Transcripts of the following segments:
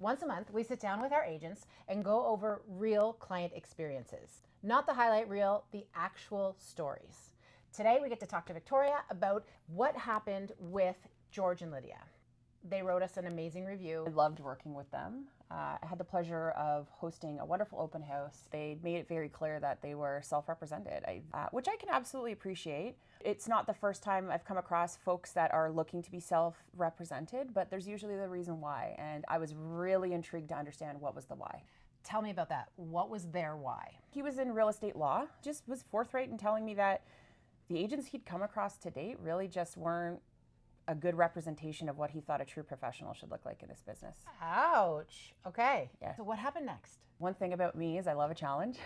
Once a month, we sit down with our agents and go over real client experiences. Not the highlight reel, the actual stories. Today, we get to talk to Victoria about what happened with George and Lydia. They wrote us an amazing review. I loved working with them. I had the pleasure of hosting a wonderful open house. They made it very clear that they were self-represented, which I can absolutely appreciate. It's not the first time I've come across folks that are looking to be self-represented, but there's usually the reason why. And I was really intrigued to understand what was the why. Tell me about that. What was their why? He was in real estate law, just was forthright in telling me that the agents he'd come across to date really just weren't a good representation of what he thought a true professional should look like in this business. Ouch. Okay. Yeah. So what happened next? One thing about me is I love a challenge.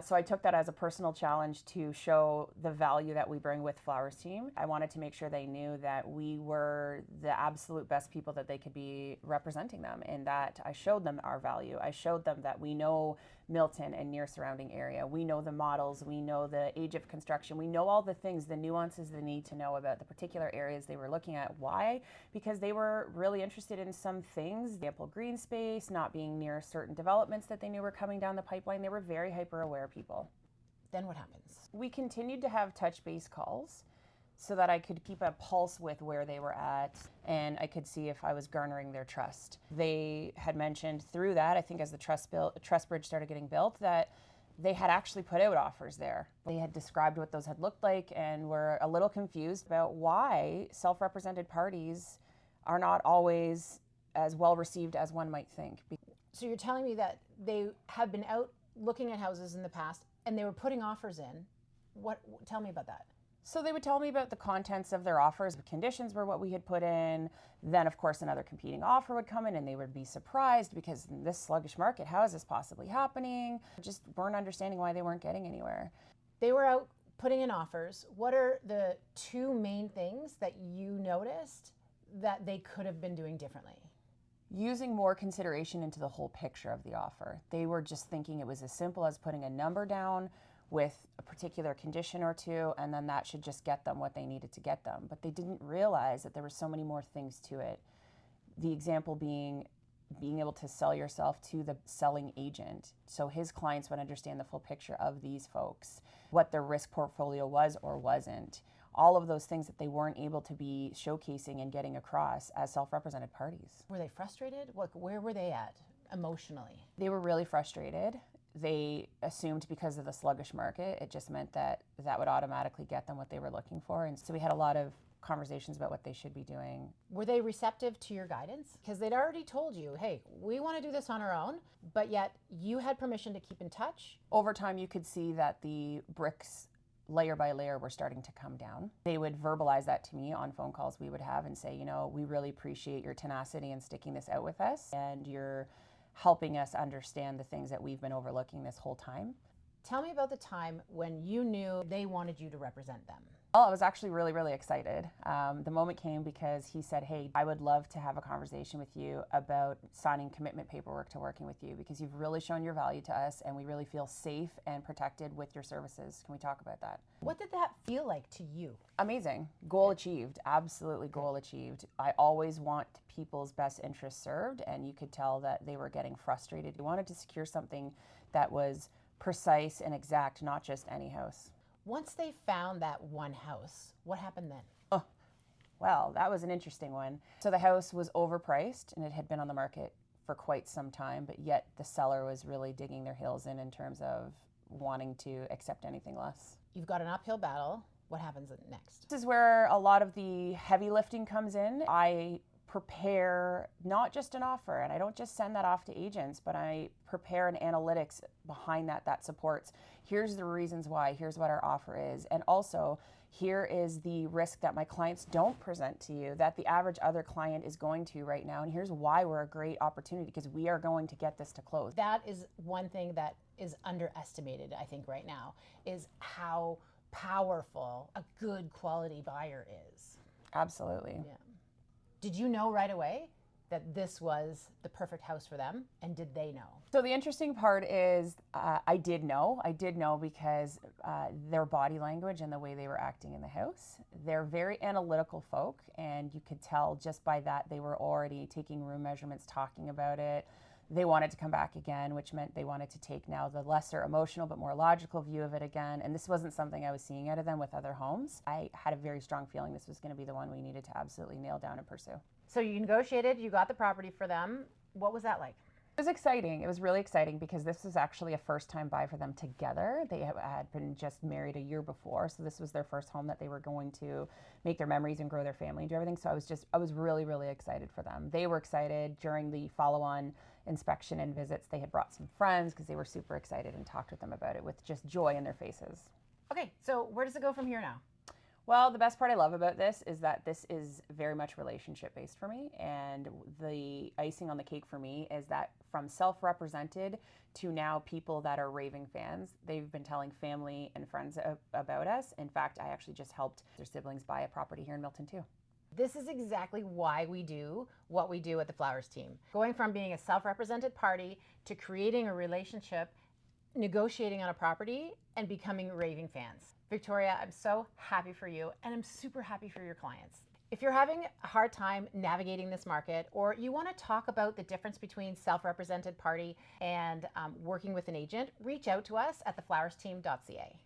So I took that as a personal challenge to show the value that we bring with Flowers team. I wanted to make sure they knew that we were the absolute best people that they could be representing them, and that I showed them our value. I showed them that we know Milton and near surrounding area. We know the models, we know the age of construction, we know all the things, the nuances they need to know about the particular areas they were looking at. Why? Because they were really interested in some things, ample green space, not being near certain developments that they knew were coming down the pipeline. They were very hyper aware people. Then what happens? We continued to have touch base calls so that I could keep a pulse with where they were at, and I could see if I was garnering their trust. They had mentioned through that, I think as the trust bridge started getting built, that they had actually put out offers there. They had described what those had looked like and were a little confused about why self-represented parties are not always as well received as one might think. So you're telling me that they have been out looking at houses in the past and they were putting offers in. Tell me about that. So they would tell me about the contents of their offers. The conditions were what we had put in. Then, of course, another competing offer would come in and they would be surprised because in this sluggish market, how is this possibly happening? Just weren't understanding why they weren't getting anywhere. They were out putting in offers. What are the two main things that you noticed that they could have been doing differently? Using more consideration into the whole picture of the offer. They were just thinking it was as simple as putting a number down with a particular condition or two, and then that should just get them what they needed to get them. But they didn't realize that there were so many more things to it. The example being able to sell yourself to the selling agent, so his clients would understand the full picture of these folks, what their risk portfolio was or wasn't. All of those things that they weren't able to be showcasing and getting across as self-represented parties. Were they frustrated? Where were they at emotionally? They were really frustrated. They assumed because of the sluggish market, it just meant that that would automatically get them what they were looking for. And so we had a lot of conversations about what they should be doing. Were they receptive to your guidance? Because they'd already told you, hey, we want to do this on our own, but yet you had permission to keep in touch. Over time, you could see that the bricks layer by layer were starting to come down. They would verbalize that to me on phone calls we would have and say, you know, we really appreciate your tenacity in sticking this out with us, and you're helping us understand the things that we've been overlooking this whole time. Tell me about the time when you knew they wanted you to represent them. Well, I was actually really, really excited. The moment came because he said, hey, I would love to have a conversation with you about signing commitment paperwork to working with you, because you've really shown your value to us and we really feel safe and protected with your services. Can we talk about that? What did that feel like to you? Amazing. Goal achieved. Absolutely goal achieved. I always want people's best interests served, and you could tell that they were getting frustrated. They wanted to secure something that was precise and exact, not just any house. Once they found that one house, what happened then? Oh, well, that was an interesting one. So the house was overpriced and it had been on the market for quite some time, but yet the seller was really digging their heels in terms of wanting to accept anything less. You've got an uphill battle. What happens next? This is where a lot of the heavy lifting comes in. I prepare not just an offer, and I don't just send that off to agents, but I prepare an analytics behind that supports, here's the reasons why, here's what our offer is, and also here is the risk that my clients don't present to you that the average other client is going to right now, and here's why we're a great opportunity, because we are going to get this to close. That is one thing that is underestimated, I think, right now, is how powerful a good quality buyer is. Absolutely. Yeah. Did you know right away that this was the perfect house for them? And did they know? So the interesting part is I did know. I did know because their body language and the way they were acting in the house. They're very analytical folk, and you could tell just by that they were already taking room measurements, talking about it. They wanted to come back again, which meant they wanted to take now the lesser emotional but more logical view of it again. And this wasn't something I was seeing out of them with other homes. I had a very strong feeling this was going to be the one we needed to absolutely nail down and pursue. So you negotiated, you got the property for them. What was that like? It was exciting. It was really exciting because this was actually a first-time buy for them together. They had been just married a year before, so this was their first home that they were going to make their memories and grow their family and do everything. So I was really, really excited for them. They were excited. During the follow-on inspection and visits, they had brought some friends because they were super excited and talked with them about it with just joy in their faces. Okay, so where does it go from here now? Well, the best part I love about this is that this is very much relationship based for me. And the icing on the cake for me is that from self-represented to now people that are raving fans, they've been telling family and friends about us. In fact, I actually just helped their siblings buy a property here in Milton too. This is exactly why we do what we do at the Flowers team. Going from being a self-represented party to creating a relationship, negotiating on a property, and becoming raving fans. Victoria, I'm so happy for you, and I'm super happy for your clients. If you're having a hard time navigating this market, or you want to talk about the difference between self-represented party and working with an agent, reach out to us at theflowersteam.ca.